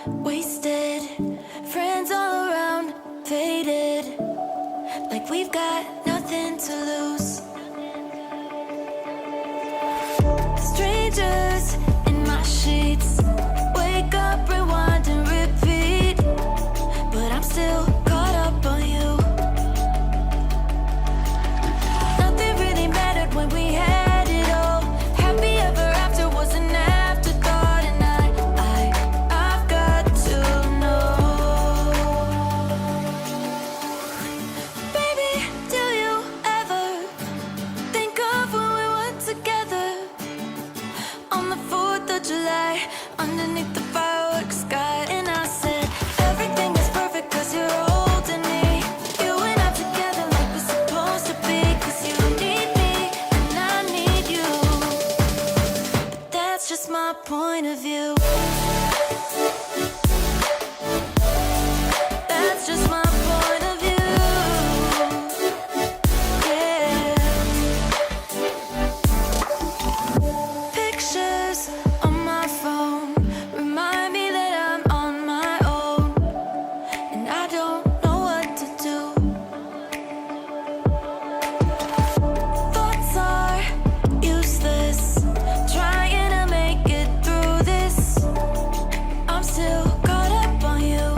wasted. Friends all around, faded. Like we've got nothing to lose. Strangers in my sheets. Wake up, rewind and repeat. But I'm still caught up on you. Nothing really mattered when we had it all. Happy ever after was an afterthought. And I've got to know. Baby, do you ever think of when we were together? On the 4th of July, underneath the fireworks sky. And I said, everything is perfect cause you're holding me. You and I together like we're supposed to be. Cause you need me and I need you. But that's just my point of view. That's just my point of view. Yeah. Pictures on my phone remind me that I'm on my own, and I don't know what to do. Thoughts are useless, trying to make it through this. I'm still caught up on you.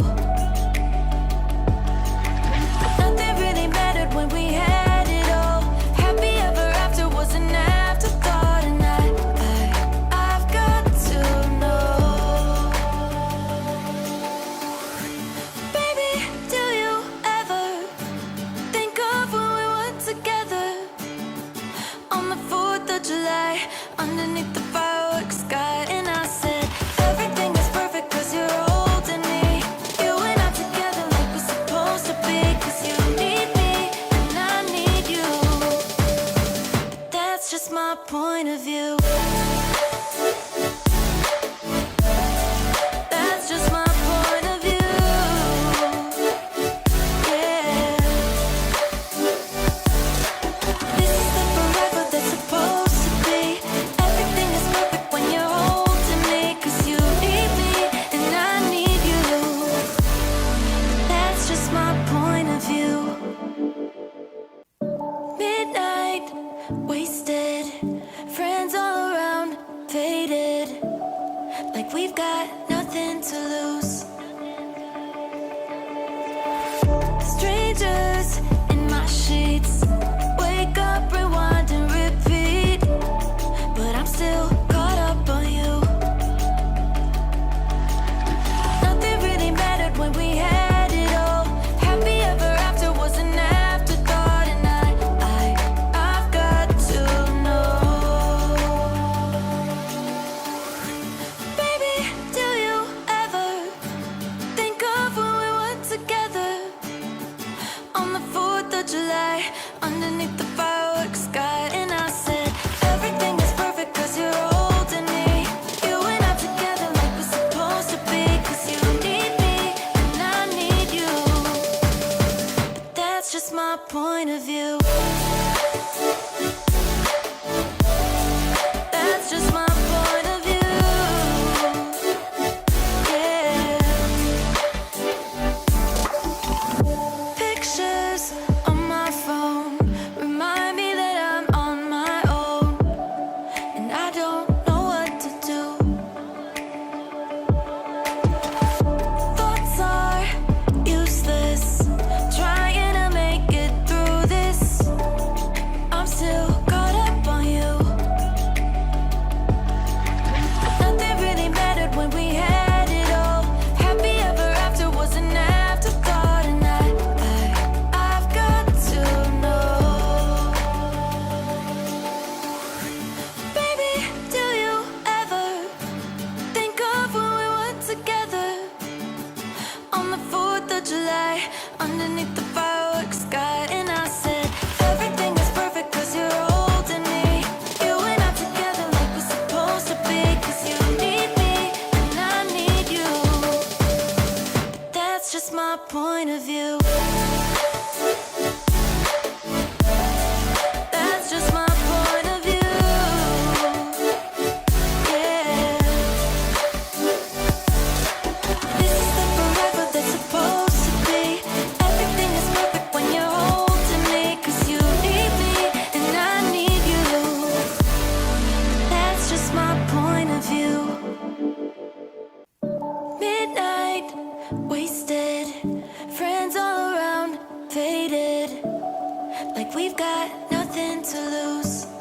Nothing really mattered when we had it all. Happy ever after was an afterthought. And I've got to know. Baby, do you ever think of when we were together? On the 4th of July, underneath the fireworks sky. And I said, everything is perfect cause you're holding me. You and I together like we're supposed to be. Cause you need me and I need you. That's just my point of view. That's just my point of view. Yeah. This is the forever that's supposed to be. Everything is perfect when you're holding me. Cause you need me and I need you. That's just my point of view. Midnight, wasted. Friends all around, faded. Like we've got nothing to lose. Strangers in my sheets. Wake up, rewind and repeat. But I'm still caught up on you. Nothing really mattered when we had it all. Happy ever after was an afterthought. And I've got to know. Baby, do you ever think of when we were together? On the 4th of July, underneath the fireworks sky. And I said, everything is perfect cause you're holding me. You and I together like we're supposed to be. Cause you need me and I need you. But that's just my point of view. That's just my point of view. Yeah. Pictures on my phone remind me that I'm on my own, and I don't know what to do. Thoughts are useless, trying to make it through this. I'm still caught up on you. Nothing really mattered when we had it all. Happy ever after was an afterthought. And I've got to know. Baby, do you ever think of when we were together? On the 4th of July, underneath the fireworks sky. And I said, everything is perfect cause you're holding me. You and I together like we're supposed to be. Cause you need me and I need you. That's just my point of view. That's just my point of view. Yeah. midnight, wasted, friends all around, faded, like we've got nothing to lose.